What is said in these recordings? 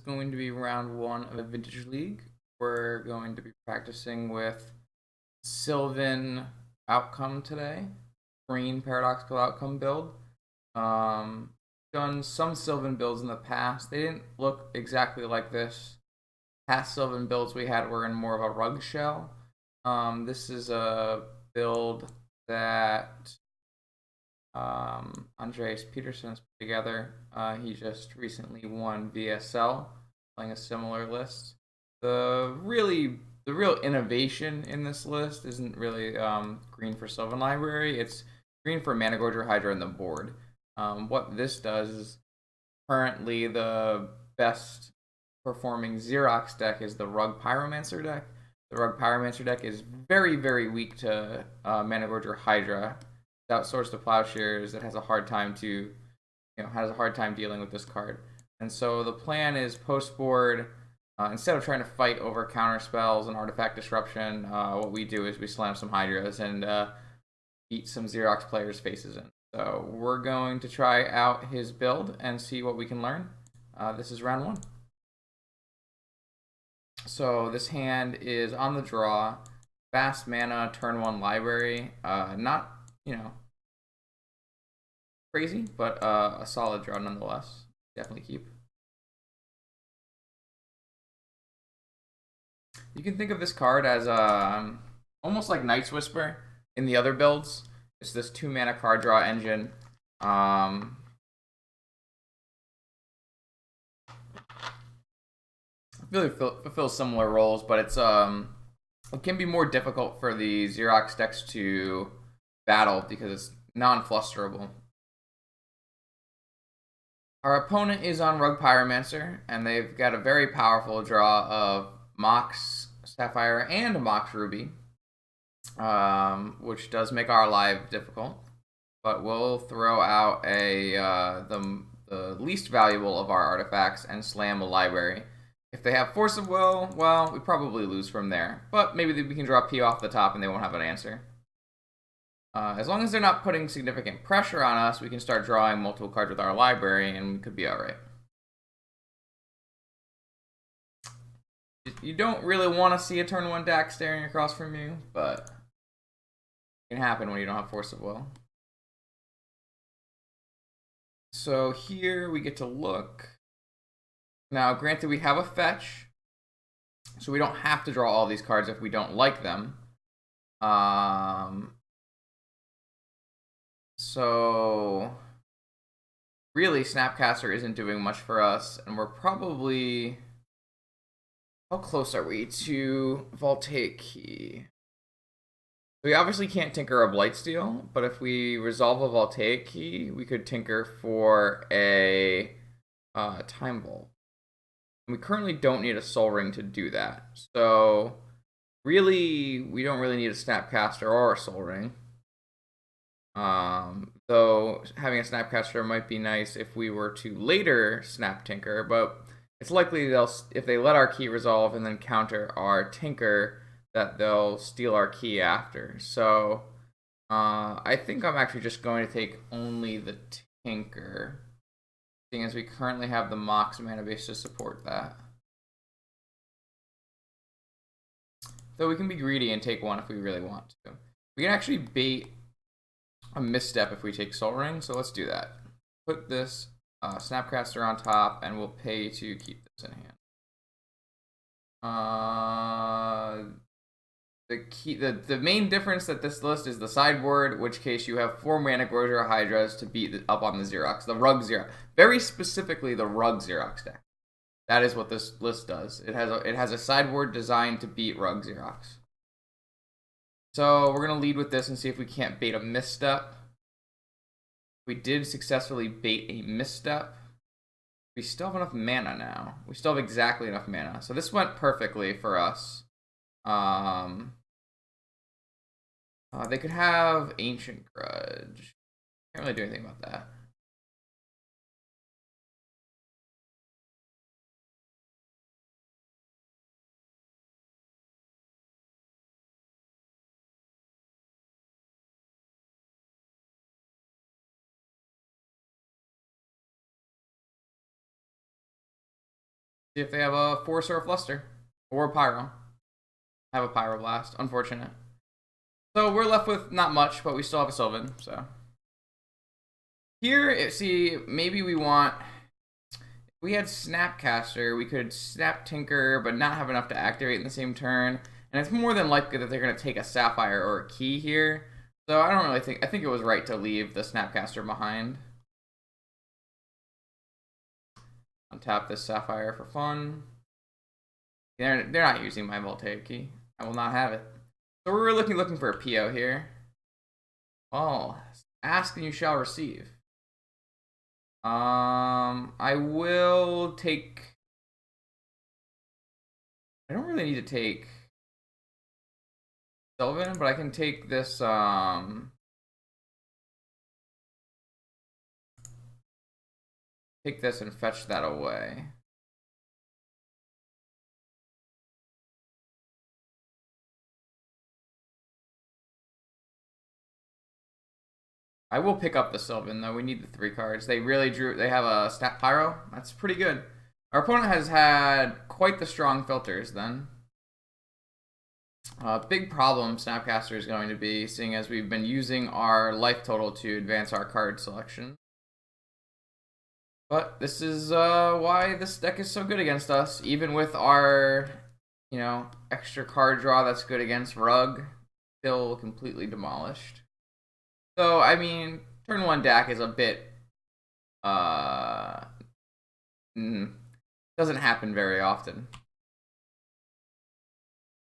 going to be round one of a Vintage League. We're going to be practicing with Sylvan outcome today. Green paradoxical outcome build. Done some Sylvan builds in the past. They didn't look exactly like this. Past Sylvan builds we had were in more of a rug shell. This is a build that Andreas Peterson's put together. He just recently won VSL, playing a similar list. The real innovation in this list isn't really green for Sylvan Library. It's green for Managorger Hydra and the board. What this does is currently the best performing Xerox deck is the Rug Pyromancer deck. The Rug Pyromancer deck is very, very weak to Managorger Hydra. It outsourced to Plowshares. It has a hard time dealing with this card. And so the plan is post board, instead of trying to fight over counter spells and artifact disruption, what we do is we slam some Hydras and beat some Xerox players' faces in. So we're going to try out his build and see what we can learn. This is round one. So this hand is on the draw, fast mana, turn one library. Not, crazy, but a solid draw nonetheless. Definitely keep. You can think of this card as almost like Night's Whisper in the other builds. It's this 2-mana card draw engine. Really fulfills similar roles, but it's it can be more difficult for the Xerox decks to battle because it's non-flusterable. Our opponent is on Rug Pyromancer, and they've got a very powerful draw of Mox Sapphire and Mox Ruby, which does make our life difficult. But we'll throw out the least valuable of our artifacts and slam a library. If they have Force of Will, well, we probably lose from there. But maybe we can draw P off the top and they won't have an answer. As long as they're not putting significant pressure on us, we can start drawing multiple cards with our library and we could be alright. You don't really want to see a turn 1 Dax staring across from you, but it can happen when you don't have Force of Will. So here we get to look. Now, granted, we have a fetch, so we don't have to draw all these cards if we don't like them. So really, Snapcaster isn't doing much for us, and we're probably... How close are we to Voltaic Key? We obviously can't tinker a Blightsteel, but if we resolve a Voltaic Key, we could tinker for a Time Vault. We currently don't need a Soul Ring to do that. So really, we don't really need a Snapcaster or a Soul Ring. Though having a Snapcaster might be nice if we were to later Snap Tinker, but it's likely if they let our key resolve and then counter our Tinker, that they'll steal our key after. So I think I'm actually just going to take only the Tinker, seeing as we currently have the Mox mana base to support that. Though we can be greedy and take one if we really want to. We can actually bait a misstep if we take Soul Ring, so let's do that. Put this Snapcaster on top, and we'll pay to keep this in hand. The main difference that this list is the sideboard, in which case you have 4 Managorger Hydras to beat up on the Xerox, the Rug Xerox, very specifically the Rug Xerox deck. That is what this list does. It has a sideboard designed to beat Rug Xerox. So we're gonna lead with this and see if we can't bait a misstep. We did successfully bait a misstep. We still have enough mana now. We still have exactly enough mana. So this went perfectly for us. They could have Ancient Grudge. Can't really do anything about that. See if they have a Force or a Fluster. Or a Pyro. I have a Pyroblast. Unfortunate. So we're left with not much, but we still have a Sylvan, so. Here, see, maybe we want... If we had Snapcaster, we could Snap Tinker, but not have enough to activate in the same turn. And it's more than likely that they're going to take a Sapphire or a Key here. So I don't really think... I think it was right to leave the Snapcaster behind. Untap this Sapphire for fun. They're not using my Voltaic Key. I will not have it. So we're looking for a PO here. Oh, ask and you shall receive. I will take... I don't really need to take Sylvan, but I can take this, take this and fetch that away. I will pick up the Sylvan, though. We need the 3 cards. They really drew... They have a Snap Pyro. That's pretty good. Our opponent has had quite the strong filters, then. Big problem Snapcaster is going to be, seeing as we've been using our life total to advance our card selection. But this is why this deck is so good against us. Even with our, you know, extra card draw that's good against Rug, still completely demolished. So, I mean, turn 1 DAC is a bit, doesn't happen very often.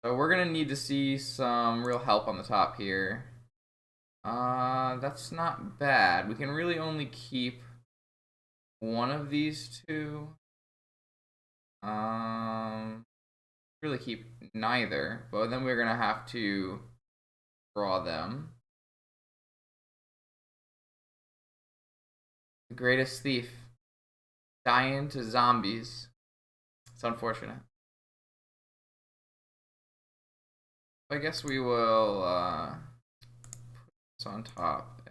So we're going to need to see some real help on the top here. That's not bad. We can really only keep one of these 2. Really keep neither, but then we're going to have to draw them. The greatest thief. Dying to zombies. It's unfortunate. I guess we will put this on top.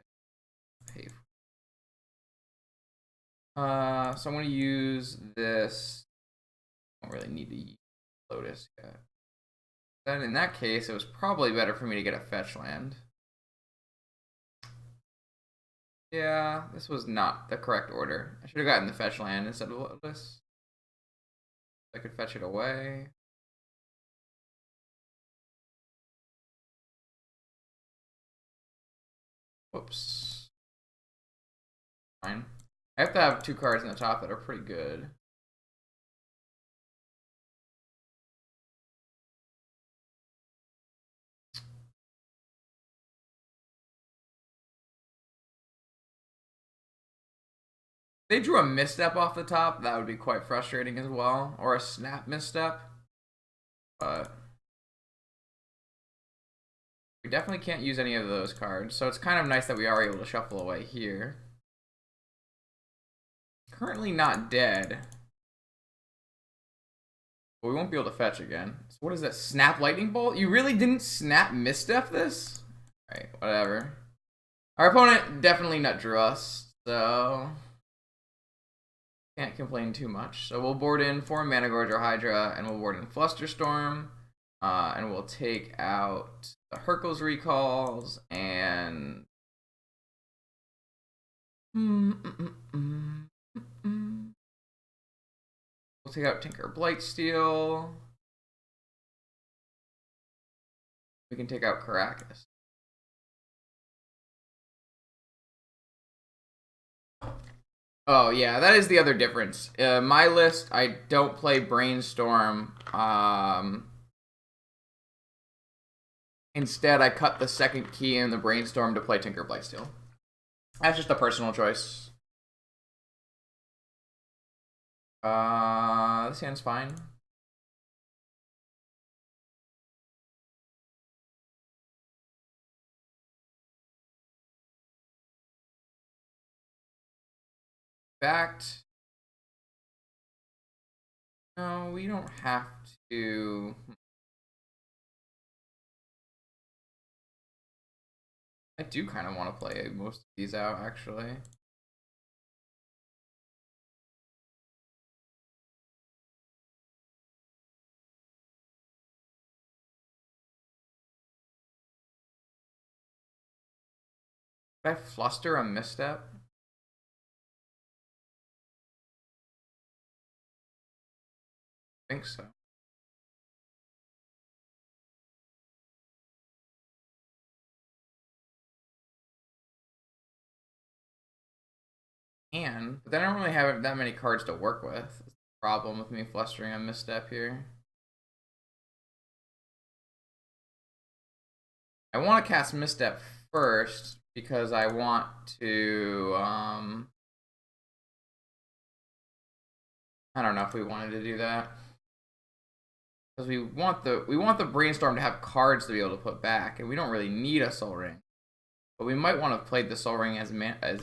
Pay for. So I'm going to use this. I don't really need to use Lotus yet. Then in that case, it was probably better for me to get a fetch land. Yeah, this was not the correct order. I should have gotten the fetch land instead of Lotus. I could fetch it away. Whoops. Fine. I have to have 2 cards in the top that are pretty good. They drew a misstep off the top, that would be quite frustrating as well. Or a snap misstep. But we definitely can't use any of those cards. So it's kind of nice that we are able to shuffle away here. Currently not dead. But we won't be able to fetch again. So what is that? Snap Lightning Bolt? You really didn't snap misstep this? Alright, whatever. Our opponent definitely nut drew us, so can't complain too much. So we'll board in 4 Managorge or Hydra, and we'll board in Flusterstorm, and we'll take out the Hercules Recalls, and we'll take out Tinker Blightsteel. We can take out Caracas. Oh, yeah, that is the other difference. My list, I don't play Brainstorm. Instead, I cut the second key in the Brainstorm to play Tinker Blightsteel. That's just a personal choice. This hand's fine. Fact. No, we don't have to. I do kind of want to play most of these out, actually. Did I fluster a misstep? I think so. But then I don't really have that many cards to work with. That's the problem with me flustering a misstep here. I want to cast misstep first because I want to I don't know if we wanted to do that. Because we want the brainstorm to have cards to be able to put back, and we don't really need a soul ring. But we might want to play the soul ring as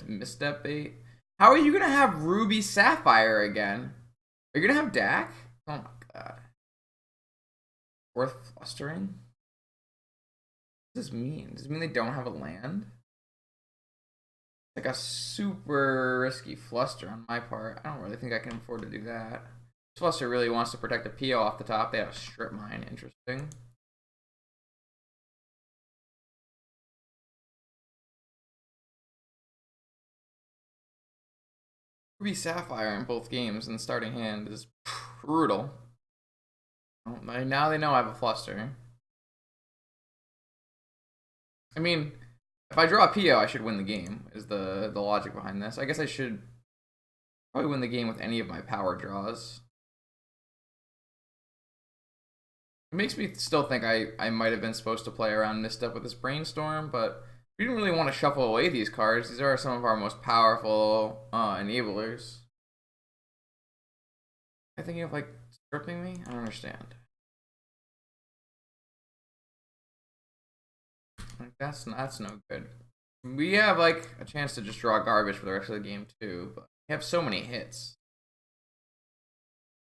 misstep bait. How are you gonna have Ruby Sapphire again? Are you gonna have Dak? Oh my god. Worth flustering? What does this mean? Does it mean they don't have a land? Like a super risky fluster on my part. I don't really think I can afford to do that. This fluster really wants to protect the PO off the top. They have a strip mine. Interesting. Ruby Sapphire in both games in the starting hand is brutal. Now they know I have a fluster. I mean, if I draw a PO, I should win the game, is the logic behind this. I guess I should probably win the game with any of my power draws. It makes me still think I might have been supposed to play around misstep with this brainstorm, but we didn't really want to shuffle away these cards. These are some of our most powerful enablers. Am I thinking of like stripping me? I don't understand. Like, that's no good. We have like a chance to just draw garbage for the rest of the game too, but we have so many hits.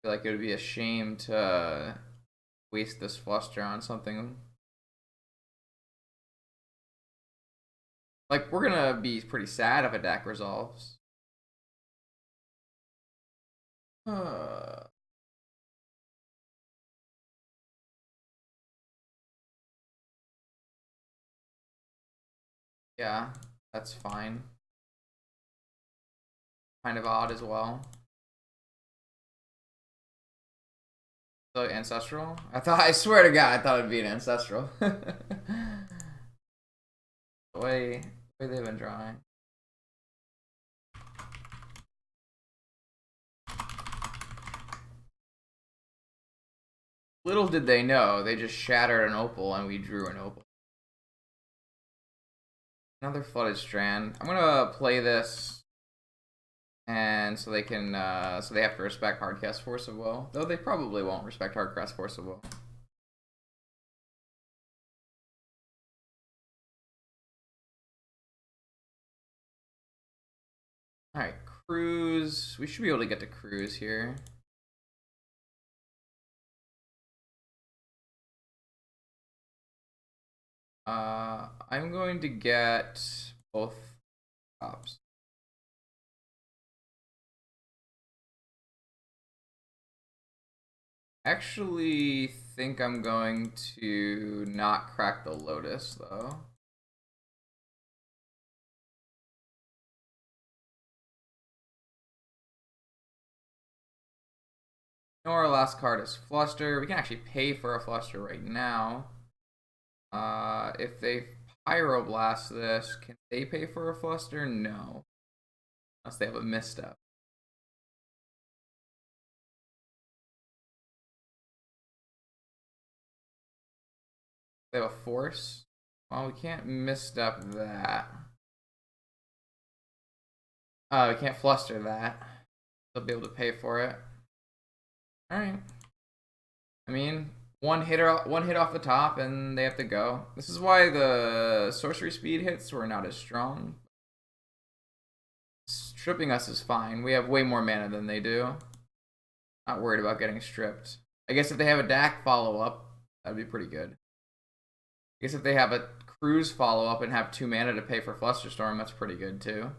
I feel like it would be a shame to waste this fluster on something. Like, we're gonna be pretty sad if a deck resolves. Yeah, that's fine. Kind of odd as well. So ancestral? I swear to God, I thought it'd be an ancestral. the way they've been drawing. Little did they know, they just shattered an opal and we drew an opal. Another flooded strand. I'm gonna play this, and so they can, so they have to respect Hardcast Force of Will. Though they probably won't respect Hardcast Force of Will. Alright, Cruise. We should be able to get to Cruise here. I'm going to get both tops. Actually think I'm going to not crack the Lotus though. Our last card is Fluster. We can actually pay for a Fluster right now. If they Pyroblast this, can they pay for a Fluster? No. Unless they have a misstep. They have a Force? Well, we can't misstep that. We can't Fluster that. They'll be able to pay for it. Alright. I mean, one hit off the top and they have to go. This is why the sorcery speed hits were not as strong. Stripping us is fine. We have way more mana than they do. Not worried about getting stripped. I guess if they have a Dak follow-up, that'd be pretty good. I guess if they have a Cruise follow-up and have 2 mana to pay for Flusterstorm, that's pretty good too.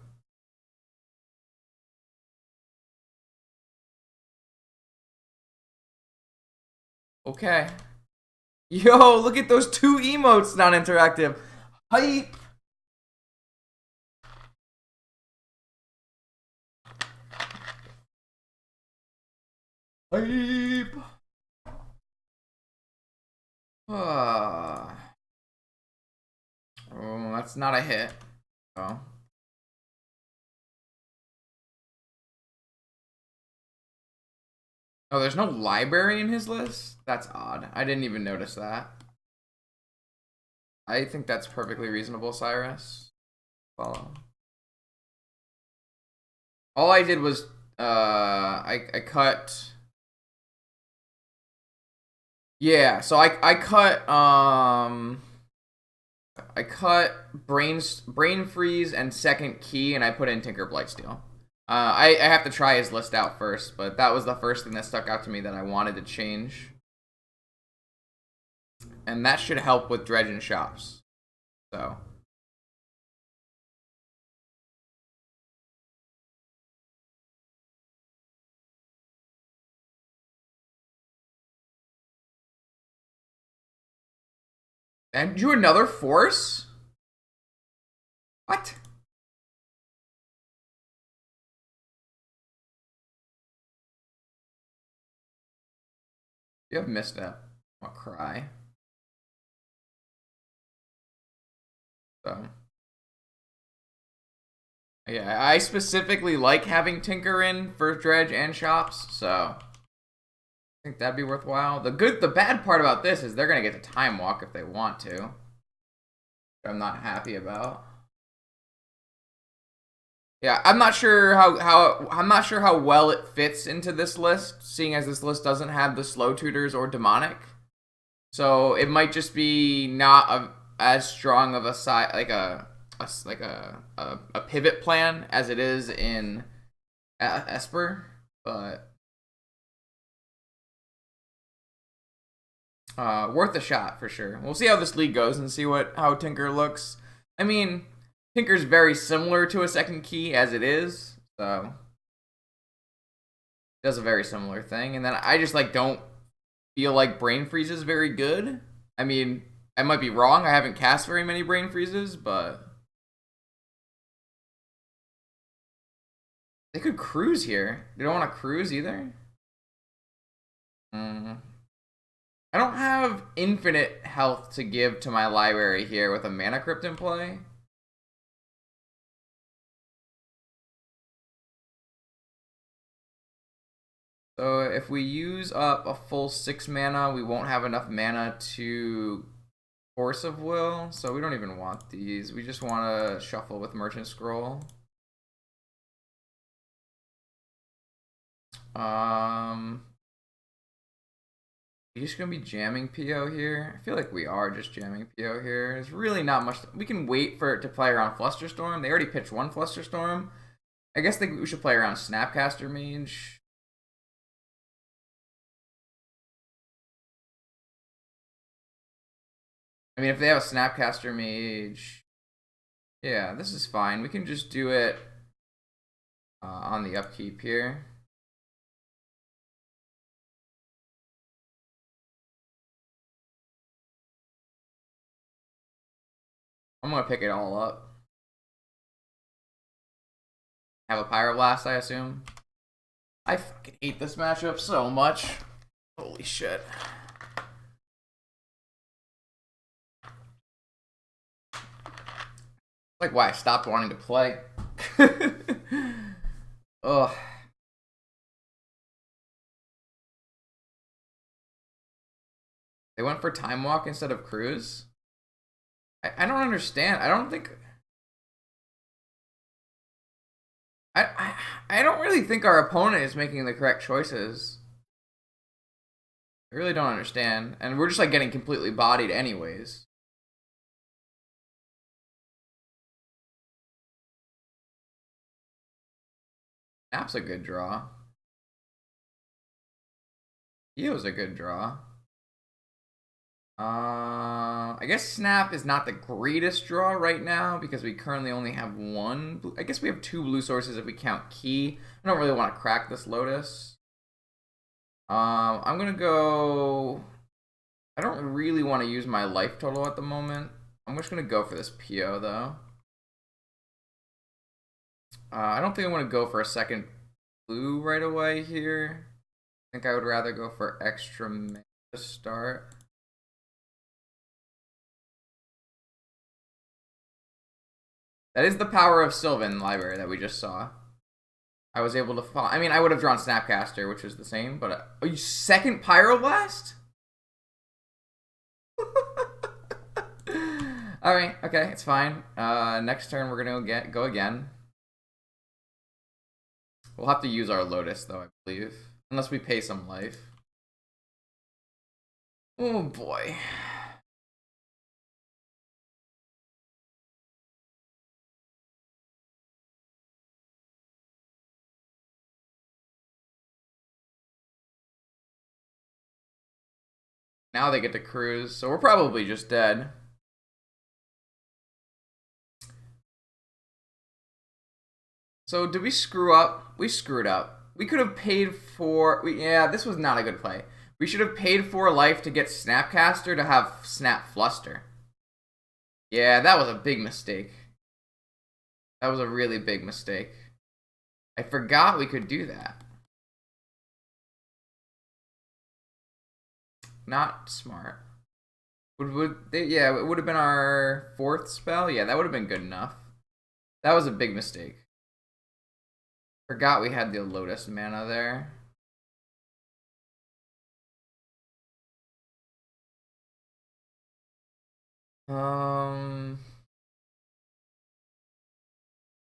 Okay. Yo, look at those 2 emotes non-interactive. Hype! Hype. Oh, that's not a hit. Oh. Oh, there's no library in his list? That's odd. I didn't even notice that. I think that's perfectly reasonable, Cyrus. Follow. All I did was I cut. Yeah, so I cut brain freeze and second key, and I put in Tinker Blightsteel. I have to try his list out first, but that was the first thing that stuck out to me that I wanted to change, and that should help with dredge and shops. So. And you another force? What? You have misstep. I'll cry. So. Yeah, I specifically like having Tinker in for dredge and shops, so I think that'd be worthwhile. The bad part about this is they're gonna get to time walk if they want to, which I'm not happy about. Yeah, I'm not sure how well it fits into this list, seeing as this list doesn't have the slow tutors or demonic. So it might just be not as strong of a side like a pivot plan as it is in Esper, but worth a shot for sure. We'll see how this league goes and see how Tinker looks. I mean, Tinker's very similar to a second key as it is, so does a very similar thing. And then I just don't feel like Brain Freeze is very good. I mean, I might be wrong. I haven't cast very many Brain Freezes, but they could cruise here. They don't want to cruise either. I don't have infinite health to give to my library here with a Mana Crypt in play. So if we use up a full 6 mana, we won't have enough mana to Force of Will, so we don't even want these. We just want to shuffle with Merchant Scroll. You just gonna be jamming PO here? I feel like we are just jamming PO here. There's really not much. We can wait for it to play around Flusterstorm. They already pitched one Flusterstorm. I guess we should play around Snapcaster Mage. I mean, if they have a Snapcaster Mage, yeah, this is fine. We can just do it on the upkeep here. I'm gonna pick it all up. Have a Pyroblast, I assume. I fucking hate this matchup so much. Holy shit. Like why I stopped wanting to play. Ugh. They went for Time Walk instead of Cruise? I don't understand. I don't think... I don't really think our opponent is making the correct choices. I really don't understand. And we're just getting completely bodied anyways. Snap's a good draw. Eo's a good draw. I guess Snap is not the greatest draw right now because we currently only have one. I guess we have 2 blue sources if we count Key. I don't really want to crack this Lotus. I'm gonna go. I don't really want to use my life total at the moment. I'm just gonna go for this PO though. I don't think I want to go for a second blue right away here. think I would rather go for extra mana to start. That is the power of Sylvan library that we just saw. I was able to fall. I mean, I would have drawn Snapcaster, which is the same, but oh, you second Pyroblast? All right, okay, it's fine. Next turn we're gonna go again. We'll have to use our Lotus though, I believe, unless we pay some life. Oh boy. Now they get to cruise, so we're probably just dead. So did we screw up? We screwed up. We could have paid for... yeah, this was not a good play. We should have paid for life to get Snapcaster to have Snap Fluster. Yeah, that was a big mistake. That was a really big mistake. I forgot we could do that. Not smart. Yeah, it would have been our 4th spell. Yeah, that would have been good enough. That was a big mistake. Forgot we had the Lotus mana there.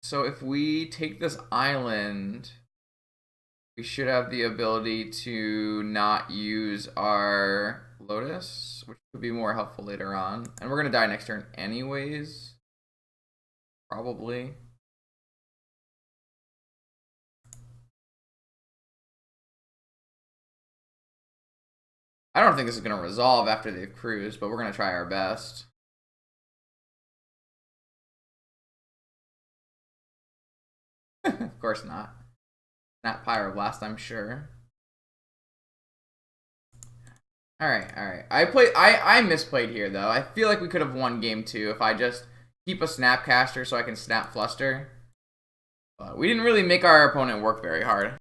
So if we take this island, we should have the ability to not use our Lotus, which would be more helpful later on. And we're gonna die next turn anyways. Probably. I don't think this is gonna resolve after they've cruised, but we're gonna try our best. Of course not. Not Pyroblast, I'm sure. Alright. I misplayed here though. I feel like we could have won game 2 if I just keep a Snapcaster so I can Snap Fluster. But we didn't really make our opponent work very hard.